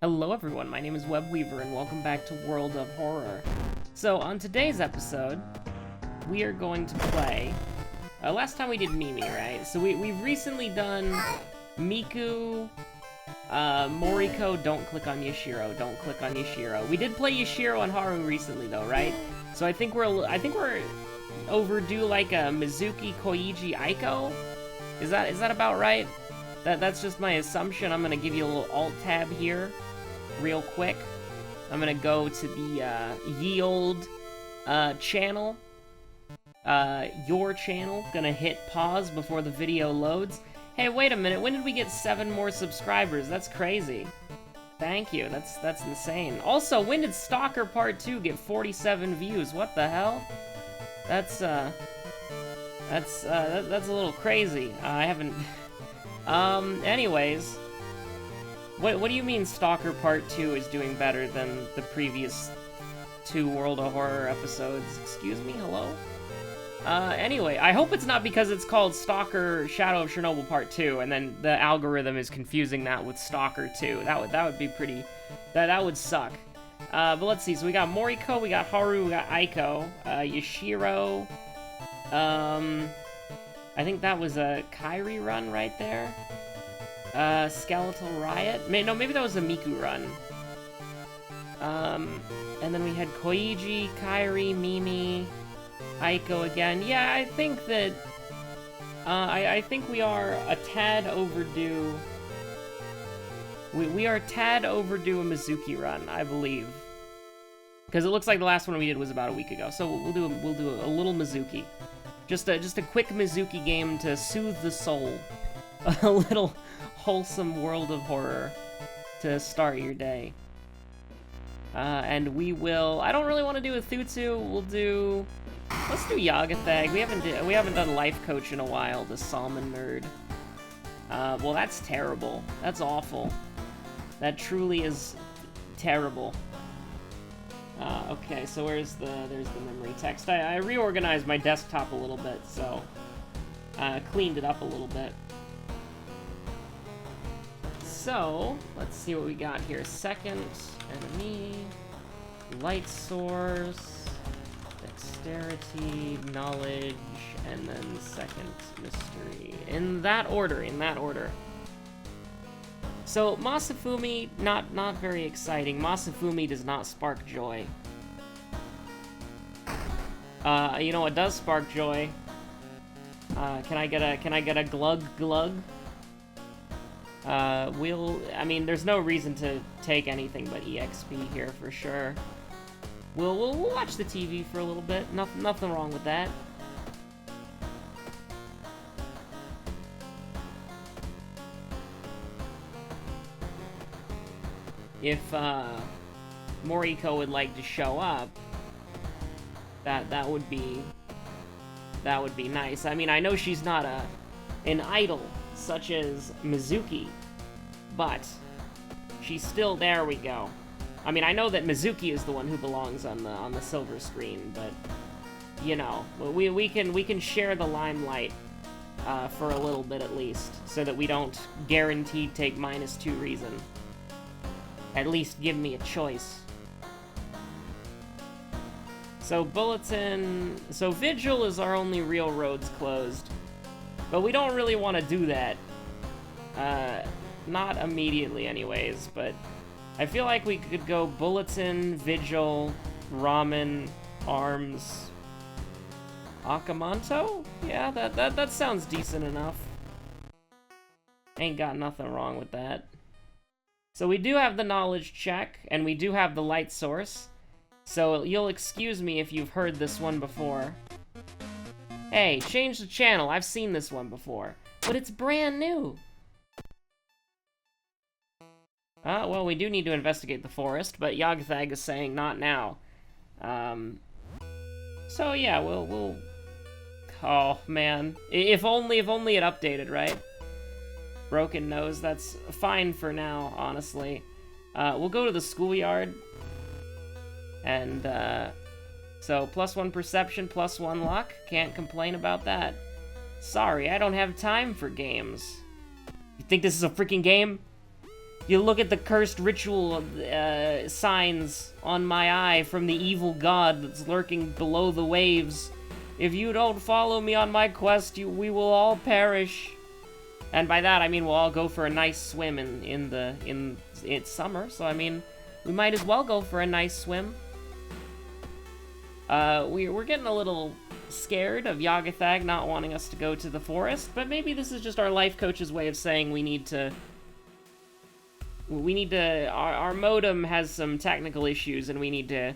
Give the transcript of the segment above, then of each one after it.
Hello everyone, my name is Webweaver and welcome back to World of Horror. So on today's episode, we are going to play... last time we did Mimi, right? So we've recently done Miku, Moriko, don't click on Yashiro, don't click on Yashiro. We did play Yashiro and Haru recently though, right? So I think we're overdue like a Mizuki, Koichi, Aiko? Is that about right? That's just my assumption. I'm gonna give you a little alt-tab here, real quick. I'm gonna go to the ye old channel, your channel. Gonna hit pause before the video loads. Hey, wait a minute. When did we get 7 more subscribers? That's crazy. Thank you. That's insane. Also, when did Stalker Part 2 get 47 views? What the hell? That's a little crazy. I haven't. Anyways, what do you mean Stalker Part 2 is doing better than the previous 2 World of Horror episodes? Excuse me, hello? Anyway, I hope it's not because it's called Stalker Shadow of Chernobyl Part 2, and then the algorithm is confusing that with Stalker 2. That would be pretty... That would suck. But let's see, so we got Moriko, we got Haru, we got Aiko, Yashiro, I think that was a Kairi run right there. Skeletal Riot? No, maybe that was a Miku run. And then we had Koichi, Kairi, Mimi, Aiko again. Yeah, I think that... I think we are a tad overdue... We are a tad overdue a Mizuki run, I believe. Because it looks like the last one we did was about a week ago. So we'll do a little Mizuki. Just a quick Mizuki game to soothe the soul. A little wholesome World of Horror to start your day. And we will... I don't really want to do a Thutsu. We'll do... Let's do Yagathag. We haven't done Life Coach in a while, the Salmon Nerd. Well, that's terrible. That's awful. That truly is terrible. Okay, so there's the memory text. I reorganized my desktop a little bit, so cleaned it up a little bit. So, let's see what we got here. Second enemy, light source, dexterity, knowledge, and then second mystery. In that order. So, Masafumi, not very exciting. Masafumi does not spark joy. You know what does spark joy? Can I get a glug glug? I mean, there's no reason to take anything but EXP here for sure. We'll watch the TV for a little bit. Nothing wrong with that. If Moriko would like to show up, that would be nice. I mean, I know she's not an idol such as Mizuki, but she's still... There we go. I mean, I know that Mizuki is the one who belongs on the silver screen, but you know, we can share the limelight for a little bit at least, so that we don't guaranteed take -2 reason. At least give me a choice. So Bulletin... So Vigil is our only real roads closed. But we don't really want to do that. Not immediately anyways, but... I feel like we could go Bulletin, Vigil, Ramen, Arms... Akamanto? Yeah, that sounds decent enough. Ain't got nothing wrong with that. So we do have the knowledge check, and we do have the light source. So you'll excuse me if you've heard this one before. Hey, change the channel, I've seen this one before. But it's brand new! Well, we do need to investigate the forest, but Yagathag is saying not now. So yeah, we'll... Oh, man. If only it updated, right? Broken nose, that's fine for now, honestly. We'll go to the schoolyard. And, so, +1 perception, +1 luck. Can't complain about that. Sorry, I don't have time for games. You think this is a freaking game? You look at the cursed ritual signs on my eye from the evil god that's lurking below the waves. If you don't follow me on my quest, we will all perish. And by that, I mean we'll all go for a nice swim it's summer, so I mean, we might as well go for a nice swim. We're getting a little scared of Yagathag not wanting us to go to the forest, but maybe this is just our life coach's way of saying we need to, our modem has some technical issues and we need to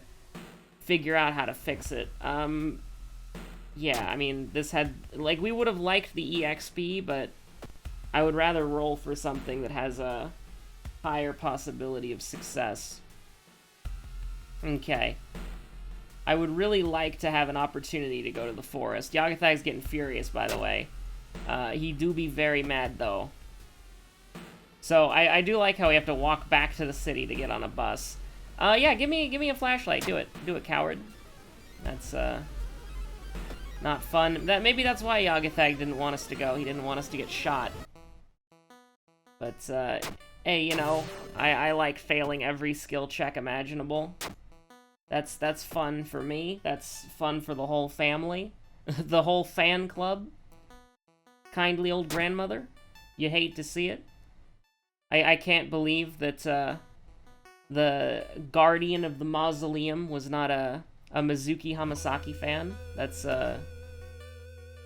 figure out how to fix it. Yeah, I mean, this had, like, we would have liked the EXP, but I would rather roll for something that has a higher possibility of success. Okay. I would really like to have an opportunity to go to the forest. Yagathag's getting furious, by the way. He do be very mad, though. So, I do like how we have to walk back to the city to get on a bus. Yeah, give me a flashlight. Do it. Do it, coward. That's, not fun. Maybe that's why Yagathag didn't want us to go. He didn't want us to get shot. But, hey, you know, I like failing every skill check imaginable. That's fun for me. That's fun for the whole family. The whole fan club. Kindly old grandmother. You hate to see it. I can't believe that, the guardian of the mausoleum was not a Mizuki Hamasaki fan. That's,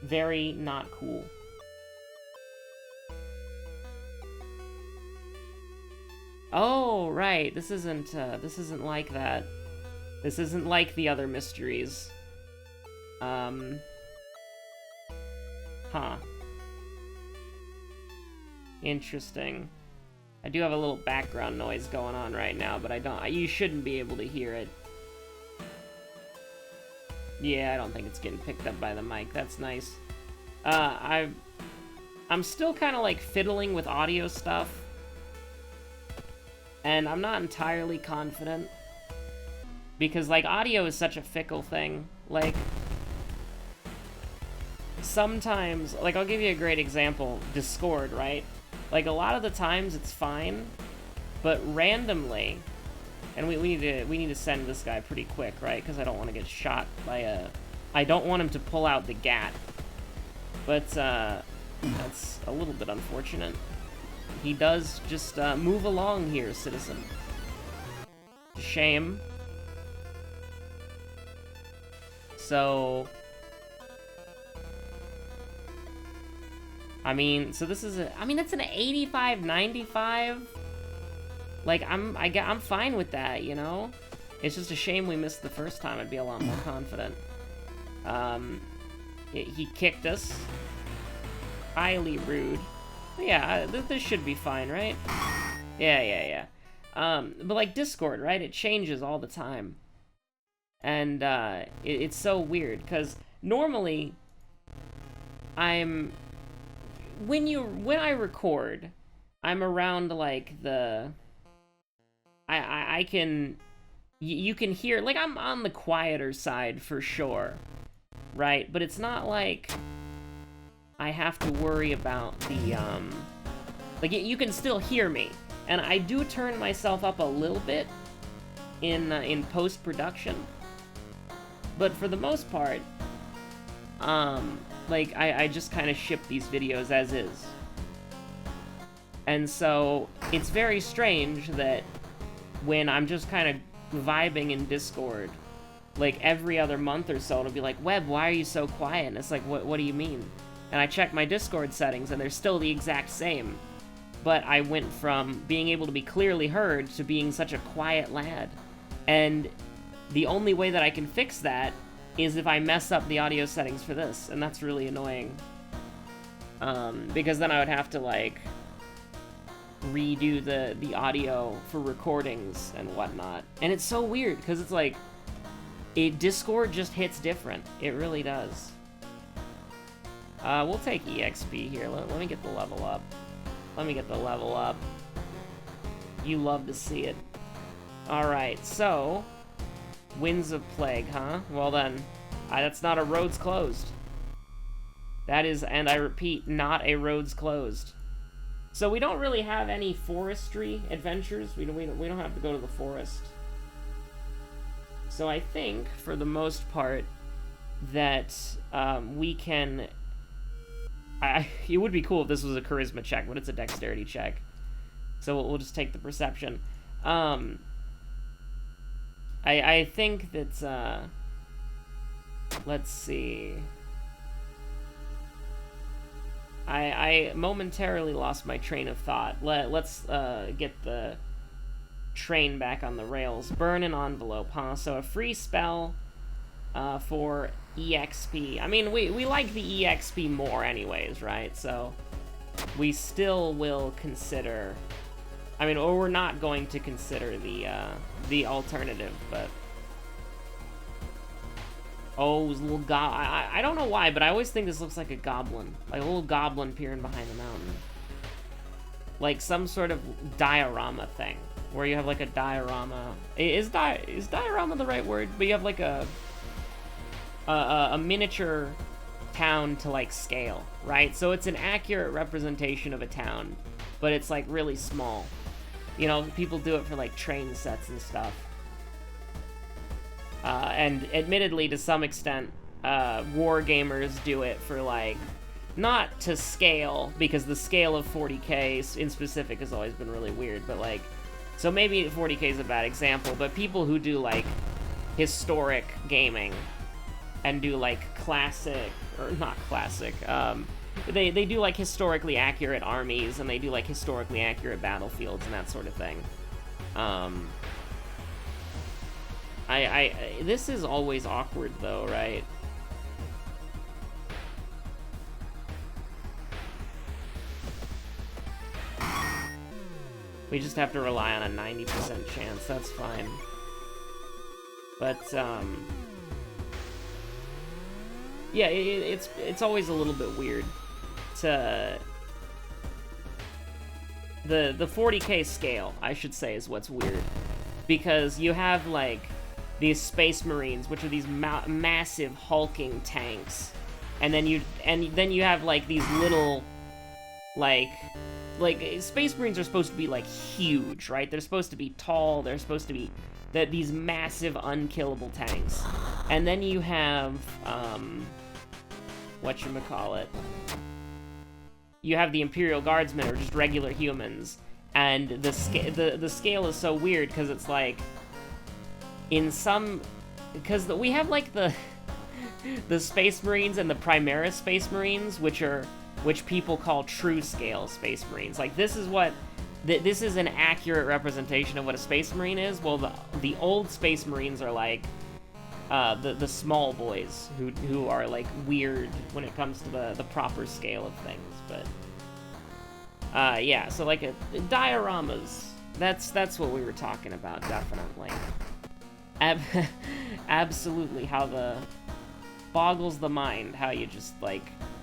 very not cool. Oh, right. This isn't like that. This isn't like the other mysteries. Huh. Interesting. I do have a little background noise going on right now, but you shouldn't be able to hear it. Yeah, I don't think it's getting picked up by the mic. That's nice. I'm still kind of like fiddling with audio stuff. And I'm not entirely confident. Because, like, audio is such a fickle thing. Like, sometimes, like, I'll give you a great example. Discord, right? Like, a lot of the times it's fine. But randomly, and we need to send this guy pretty quick, right? Because I don't want to get shot by a... I don't want him to pull out the gat. But, that's a little bit unfortunate. He does just, move along here, citizen. Shame. So... I mean, so this is that's an 85, 95. Like, I'm fine with that, you know? It's just a shame we missed the first time. I'd be a lot more confident. He kicked us. Highly rude. But yeah, this should be fine, right? Yeah. But like Discord, right? It changes all the time. And, it's so weird, because normally, when I record, I'm around, like, you can hear, like, I'm on the quieter side for sure, right? But it's not like I have to worry about the, like, you can still hear me, and I do turn myself up a little bit in post-production, but for the most part, like, I just kind of ship these videos as is. And so, it's very strange that when I'm just kind of vibing in Discord, like, every other month or so, it'll be like, Web, why are you so quiet? And it's like, what do you mean? And I check my Discord settings, and they're still the exact same. But I went from being able to be clearly heard to being such a quiet lad. And the only way that I can fix that is if I mess up the audio settings for this, and that's really annoying. Because then I would have to, like, redo the audio for recordings and whatnot. And it's so weird, because it's like, Discord just hits different. It really does. We'll take EXP here. Let me get the level up. Let me get the level up. You love to see it. Alright, so... Winds of Plague, huh? Well then, that's not a roads closed. That is, and I repeat, not a roads closed. So we don't really have any forestry adventures. We don't have to go to the forest. So I think, for the most part, that we can... it would be cool if this was a charisma check, but it's a dexterity check. So we'll just take the perception. I think that... let's see... I momentarily lost my train of thought. Let's get the train back on the rails. Burn an envelope, huh? So a free spell for EXP. I mean, we like the EXP more anyways, right? So we still will consider... I mean, or we're not going to consider the alternative, but... Oh, this little I don't know why, but I always think this looks like a goblin. Like a little goblin peering behind the mountain. Like some sort of diorama thing. Where you have like a diorama. Is diorama the right word? But you have like a miniature town to like scale, right? So it's an accurate representation of a town, but it's like really small. You know, people do it for like train sets and stuff. And admittedly, to some extent, war gamers do it for, like, not to scale, because the scale of 40k in specific has always been really weird, but, like, so maybe 40k is a bad example, but people who do, like, historic gaming and do, like, classic, or not classic, they do, like, historically accurate armies, and they do, like, historically accurate battlefields and that sort of thing. This is always awkward, though, right? We just have to rely on a 90% chance, that's fine. But, yeah, it's always a little bit weird to... The 40k scale, I should say, is what's weird. Because you have, like... these space marines, which are these massive hulking tanks, and then you have like these little like space marines are supposed to be like huge, right? They're supposed to be tall. They're supposed to be these massive unkillable tanks, and then you have whatchamacallit, you have the Imperial Guardsmen, or just regular humans, and the scale is so weird because it's like. In some, because we have like the Space Marines and the Primaris Space Marines, which people call true scale Space Marines. Like this is what this is an accurate representation of what a Space Marine is. Well, the old Space Marines are like the small boys who are like weird when it comes to the proper scale of things. But yeah, so like dioramas. That's what we were talking about, definitely. Absolutely, how boggles the mind how you just like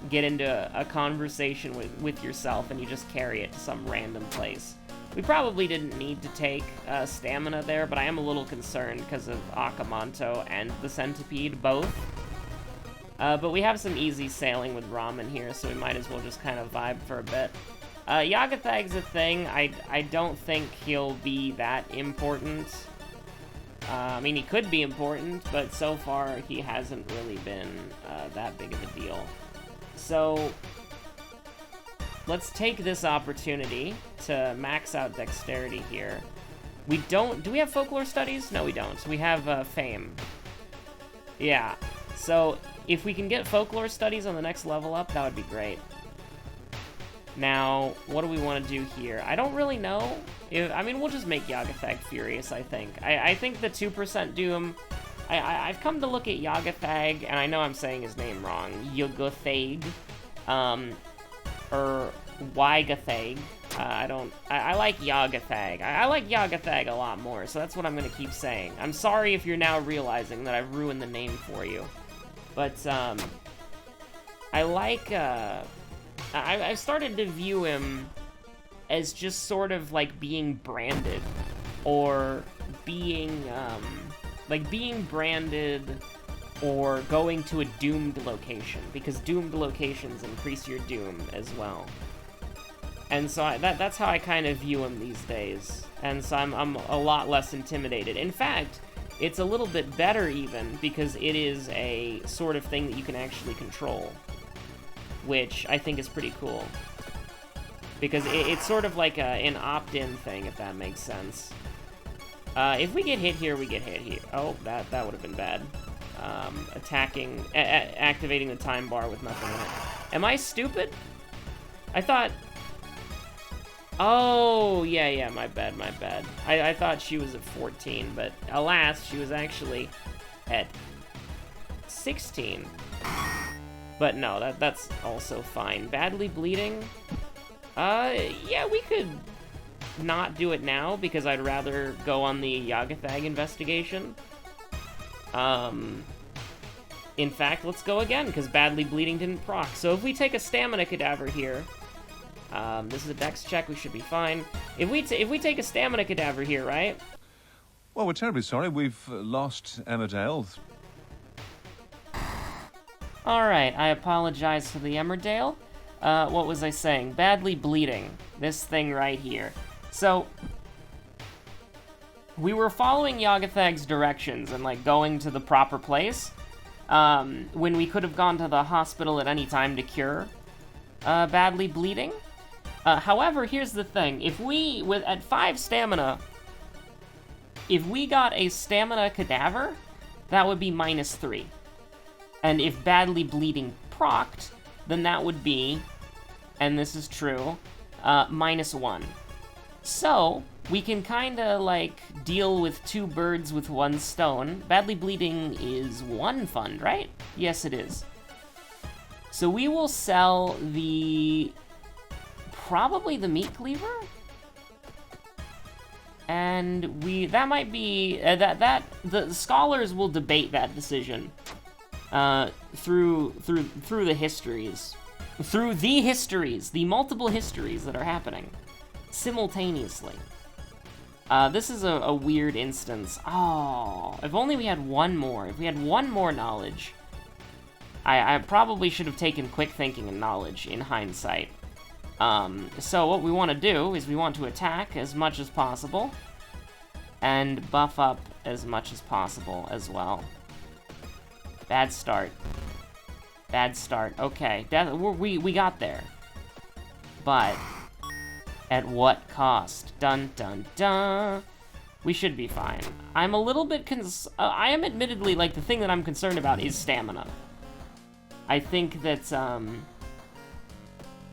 get into a conversation with yourself and you just carry it to some random place. We probably didn't need to take stamina there, but I am a little concerned because of Akamanto and the Centipede both. But we have some easy sailing with Ramen here, so we might as well just kind of vibe for a bit. Yagathag's a thing. I don't think he'll be that important. I mean, he could be important, but so far he hasn't really been that big of a deal. So, let's take this opportunity to max out dexterity here. Do we have folklore studies? No, we don't. We have fame. Yeah, so if we can get folklore studies on the next level up, that would be great. Now, what do we want to do here? I don't really know. I mean, we'll just make Yagathag furious, I think. I think the 2% doom... I've come to look at Yagathag, and I know I'm saying his name wrong. Yagathag. Or Yagathag. I like Yagathag. I like Yagathag a lot more, so that's what I'm going to keep saying. I'm sorry if you're now realizing that I've ruined the name for you. But, I like, I've started to view him as just sort of like being branded, or being branded, or going to a doomed location, because doomed locations increase your doom as well. And so that's how I kind of view him these days. And so I'm a lot less intimidated. In fact, it's a little bit better even, because it is a sort of thing that you can actually control, which I think is pretty cool. Because it's sort of like an opt-in thing, if that makes sense. If we get hit here, we get hit here. Oh, that would have been bad. Activating the time bar with nothing in it. Am I stupid? I thought... Oh, yeah, my bad. I thought she was at 14, but alas, she was actually at 16. But no, that's also fine. Badly bleeding? Yeah, we could not do it now, because I'd rather go on the Yagathag investigation. In fact, let's go again, because badly bleeding didn't proc. So if we take a stamina cadaver here... this is a dex check, we should be fine. If we take a stamina cadaver here, right? Well, we're terribly sorry. We've lost Emmerdale. Alright, I apologize to the Emmerdale. What was I saying? Badly bleeding. This thing right here. So, we were following Yagathag's directions and, like, going to the proper place, when we could have gone to the hospital at any time to cure badly bleeding. However, here's the thing. If we, at 5 stamina, if we got a stamina cadaver, that would be -3. And if badly bleeding procced, then that would be, and this is true, -1. So, we can kinda, like, deal with 2 birds with 1 stone. Badly bleeding is 1 fund, right? Yes, it is. So we will sell probably the meat cleaver? And that might be, the scholars will debate that decision, through the histories. Through the histories, the multiple histories that are happening simultaneously. This is a weird instance. Oh, if only we had one more. If we had one more knowledge. I probably should have taken quick thinking and knowledge in hindsight. So what we want to do is we want to attack as much as possible and buff up as much as possible as well. Bad start. Bad start. Okay, we got there. But at what cost? Dun dun dun. We should be fine. I'm a little bit I am admittedly, like, the thing that I'm concerned about is stamina. I think that,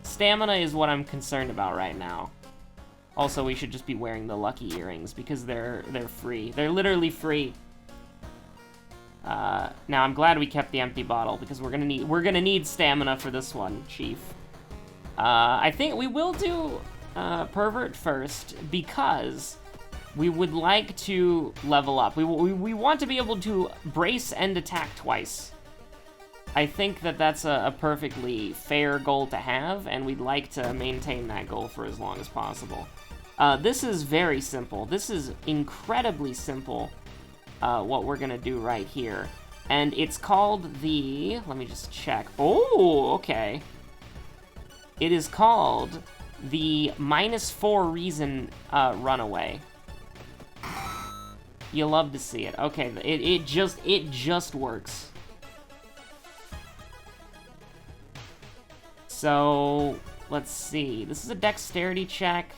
stamina is what I'm concerned about right now. Also, we should just be wearing the lucky earrings, because they're free. They're literally free. Now, I'm glad we kept the empty bottle, because we're gonna need stamina for this one, Chief. I think we will do, Pervert first, because we would like to level up. We want to be able to brace and attack twice. I think that that's a perfectly fair goal to have, and we'd like to maintain that goal for as long as possible. This is very simple. This is incredibly simple, what we're gonna do right here. And it's called the... Let me just check. Oh, okay. It is called the -4 reason runaway. You love to see it. Okay, it just works. So, let's see. This is a dexterity check.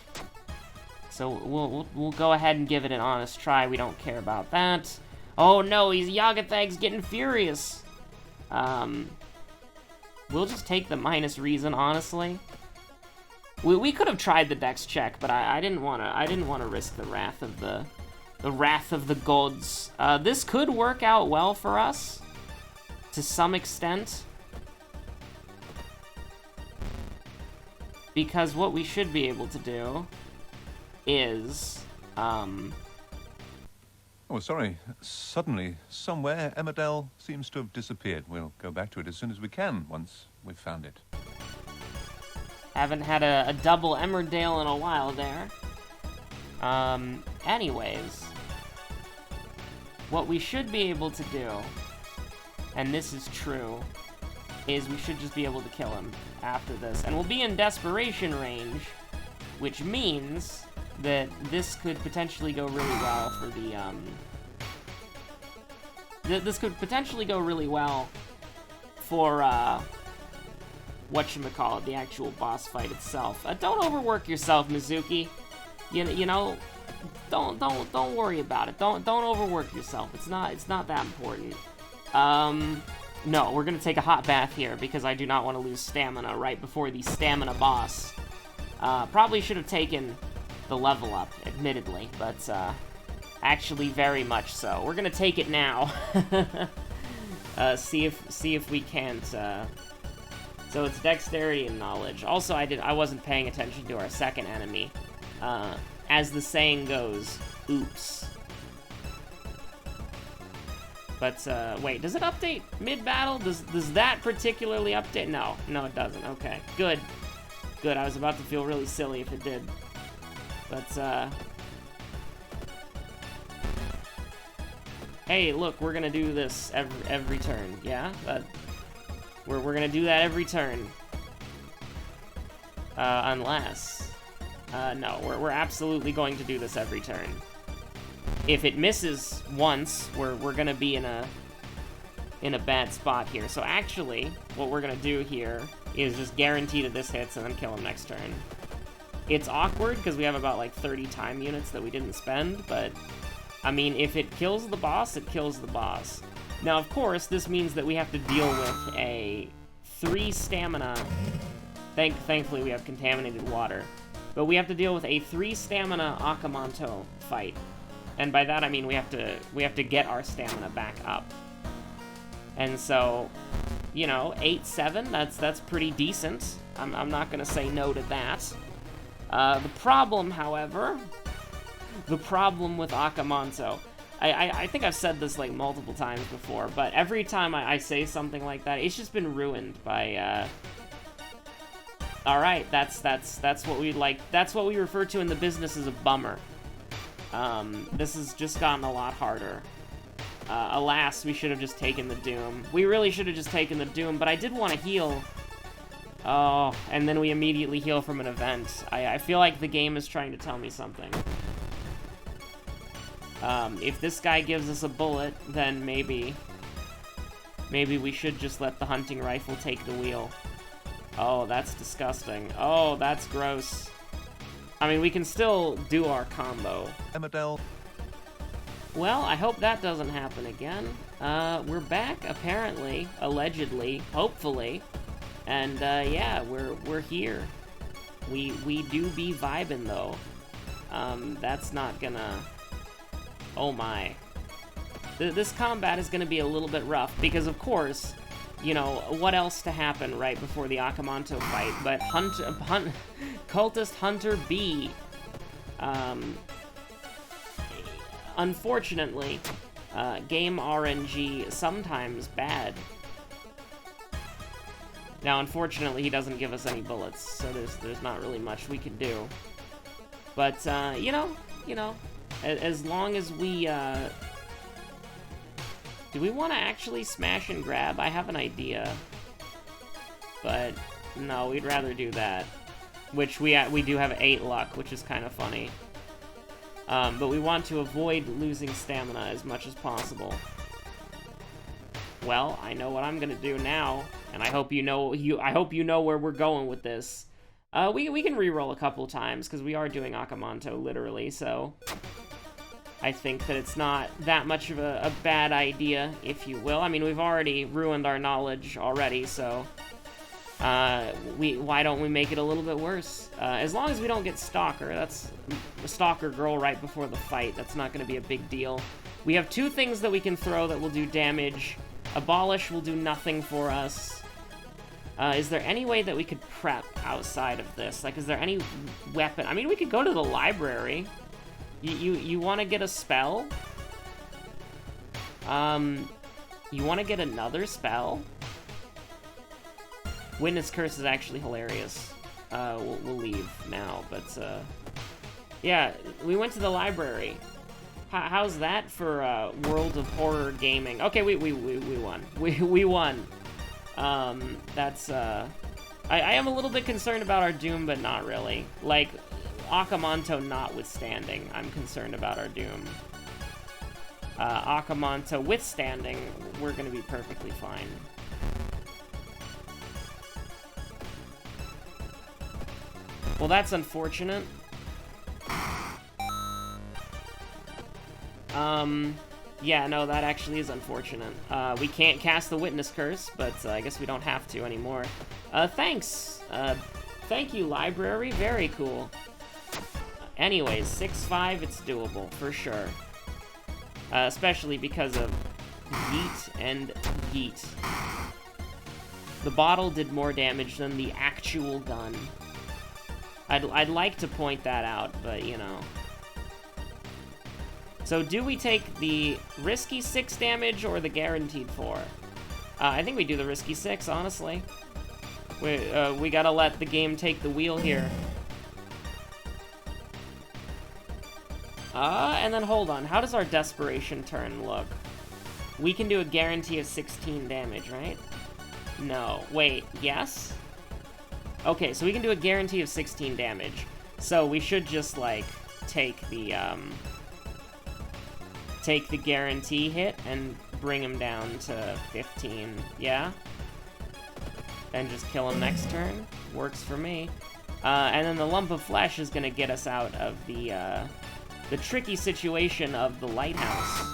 So we'll go ahead and give it an honest try. We don't care about that. Oh no, Yagathag's getting furious. We'll just take the -reason, honestly. We could have tried the dex check, but I didn't wanna risk the wrath of the gods. This could work out well for us to some extent. Because what we should be able to do is, Oh, sorry. Suddenly, somewhere, Emmerdale seems to have disappeared. We'll go back to it as soon as we can, once we've found it. Haven't had a double Emmerdale in a while there. Anyways. What we should be able to do, and this is true, is we should just be able to kill him after this. And we'll be in desperation range which means that this could potentially go really well for the, this could potentially go really well for, whatchamacallit, the actual boss fight itself. Don't overwork yourself, Mizuki. You know, don't worry about it. Don't overwork yourself. It's not that important. No, we're gonna take a hot bath here because I do not want to lose stamina right before the stamina boss. Probably should have taken the level up, admittedly, but actually very much so. We're gonna take it now. See if we can't. So it's dexterity and knowledge. Also, I wasn't paying attention to our second enemy. As the saying goes, oops. But, wait, does it update mid-battle? Does that particularly update? No, it doesn't. Okay, good. Good, I was about to feel really silly if it did. But, hey, look, we're gonna do this every turn, yeah? We're gonna do that every turn. Unless... no, we're absolutely going to do this every turn. If it misses once, we're gonna be in a bad spot here. So actually, what we're gonna do here is just guarantee that this hits and then kill him next turn. It's awkward because we have about like 30 time units that we didn't spend, but I mean, if it kills the boss, it kills the boss. Now, of course, this means that we have to deal with a 3 stamina. Thankfully, we have contaminated water. But we have to deal with a 3 stamina Akamanto fight. And by that I mean we have to get our stamina back up. And so, you know, 8-7, that's pretty decent. I'm not gonna say no to that. The problem, however, with Akamanto, I think I've said this like multiple times before, but every time I say something like that, it's just been ruined by alright, that's what we like. That's what we refer to in the business as a bummer. This has just gotten a lot harder. Alas, we should have just taken the Doom. We really should have just taken the Doom, but I did want to heal. Oh, and then we immediately heal from an event. I feel like the game is trying to tell me something. If this guy gives us a bullet, then maybe we should just let the hunting rifle take the wheel. Oh, that's disgusting. Oh, that's gross. I mean, we can still do our combo. Emmerdale. Well, I hope that doesn't happen again. We're back, apparently, allegedly, hopefully. And, yeah, we're here. We do be vibing, though. That's not gonna... Oh, my. This combat is gonna be a little bit rough, because, of course... You know, what else to happen right before the Akamanto fight, but Cultist Hunter B. Unfortunately, game RNG sometimes bad. Now, unfortunately, he doesn't give us any bullets, so there's not really much we can do. But, you know, as long as we, do we want to actually smash and grab? I have an idea. But, no, we'd rather do that. Which we do have 8 luck, which is kind of funny. But we want to avoid losing stamina as much as possible. Well, I know what I'm gonna do now, and I hope you know where we're going with this. We can reroll a couple times, because we are doing Akamanto, literally, so... I think that it's not that much of a bad idea, if you will. I mean, we've already ruined our knowledge already, so... why don't we make it a little bit worse? As long as we don't get Stalker, that's a Stalker girl right before the fight, that's not going to be a big deal. We have 2 things that we can throw that will do damage. Abolish will do nothing for us. Is there any way that we could prep outside of this? Like, is there any weapon? I mean, we could go to the library. You want to get a spell? You want to get another spell? Witness Curse is actually hilarious. We'll leave now, but, yeah, we went to the library. How's that for, World of Horror gaming? Okay, we won. We won. That's, I am a little bit concerned about our Doom, but not really. Like, Akamanto notwithstanding, I'm concerned about our doom. Akamanto withstanding, we're gonna be perfectly fine. Well, that's unfortunate. Yeah, no, that actually is unfortunate. We can't cast the Witness Curse, but I guess we don't have to anymore. Thanks! Thank you, library. Very cool. Anyways, 6-5, it's doable, for sure. Especially because of yeet and yeet. The bottle did more damage than the actual gun. I'd like to point that out, but, you know. So do we take the risky 6 damage or the guaranteed 4? I think we do the risky 6, honestly. We gotta let the game take the wheel here. And then hold on. How does our desperation turn look? We can do a guarantee of 16 damage, right? No. Wait, yes? Okay, so we can do a guarantee of 16 damage. So we should just, like, take the guarantee hit and bring him down to 15, yeah? And just kill him next turn. Works for me. And then the lump of flesh is gonna get us out of the tricky situation of the lighthouse.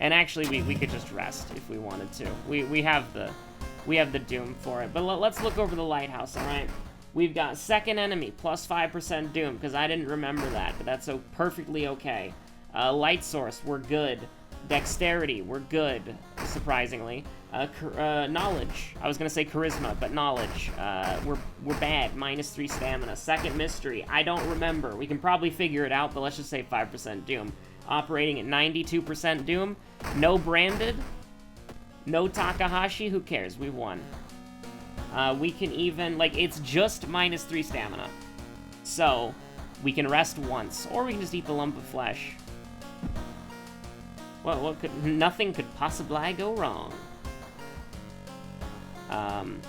And actually, we could just rest if we wanted to. We have the doom for it. But let's look over the lighthouse, alright? We've got second enemy, plus 5% doom, because I didn't remember that, but that's so perfectly okay. Light source, we're good. Dexterity, we're good, surprisingly. Knowledge, I was gonna say charisma, but knowledge, we're bad, -3 stamina. Second mystery, I don't remember. We can probably figure it out, but let's just say 5% doom. Operating at 92% doom, no branded, no Takahashi, who cares, we won. We can even, like, it's just -3 stamina. So, we can rest once, or we can just eat the lump of flesh. Well, nothing could possibly go wrong.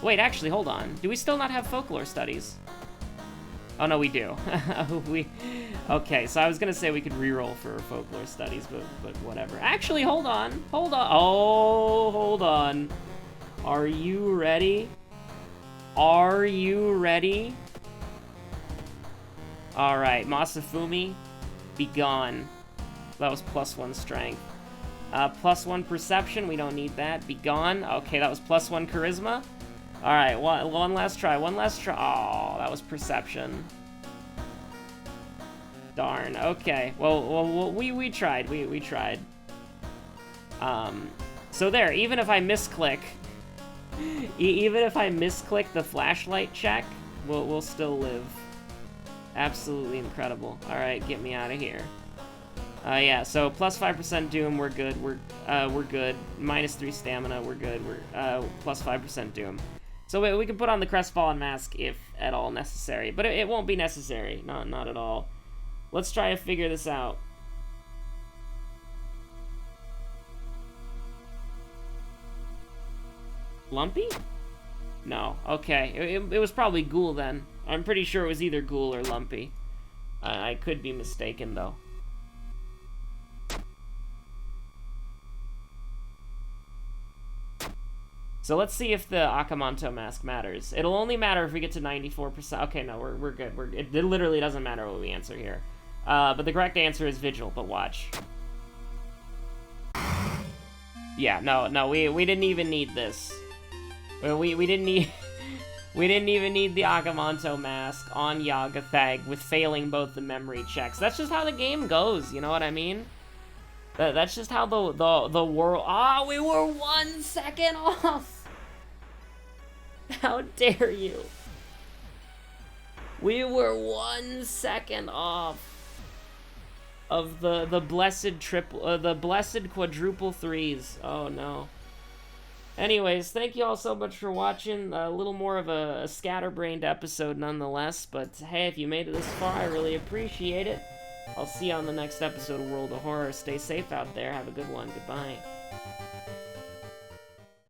Wait, actually, hold on. Do we still not have folklore studies? Oh, no, we do. Okay, so I was gonna say we could reroll for folklore studies, but whatever. Actually, hold on. Oh, hold on. Are you ready? Are you ready? Alright, Masafumi, be gone. That was +1 strength. +1 perception, we don't need that. Be gone. Okay, that was +1 charisma. Alright, one last try, one last try. Oh, that was perception. Darn, okay. Well, we tried, we tried. So there, even if I misclick, even if I misclick the flashlight check, we'll still live. Absolutely incredible. Alright, get me out of here. Yeah, so plus 5% doom, we're good. We're good. -3 stamina, we're good. We're plus 5% doom. So we can put on the Crestfallen Mask if at all necessary, but it won't be necessary. Not at all. Let's try to figure this out. Lumpy? No. Okay. It was probably Ghoul then. I'm pretty sure it was either Ghoul or Lumpy. I could be mistaken though. So let's see if the Akamanto mask matters. It'll only matter if we get to 94%. Okay, no, we're good. It literally doesn't matter what we answer here. But the correct answer is Vigil, but watch. Yeah, no, we didn't even need this. We didn't need... We didn't even need the Akamanto mask on Yagathag with failing both the memory checks. That's just how the game goes, you know what I mean? That's just how the world... Ah, we were 1 second off! How dare you? We were 1 second off of the blessed quadruple threes. Oh no. Anyways, thank you all so much for watching. A little more of a scatterbrained episode nonetheless, but hey, if you made it this far, I really appreciate it. I'll see you on the next episode of World of Horror. Stay safe out there. Have a good one. Goodbye.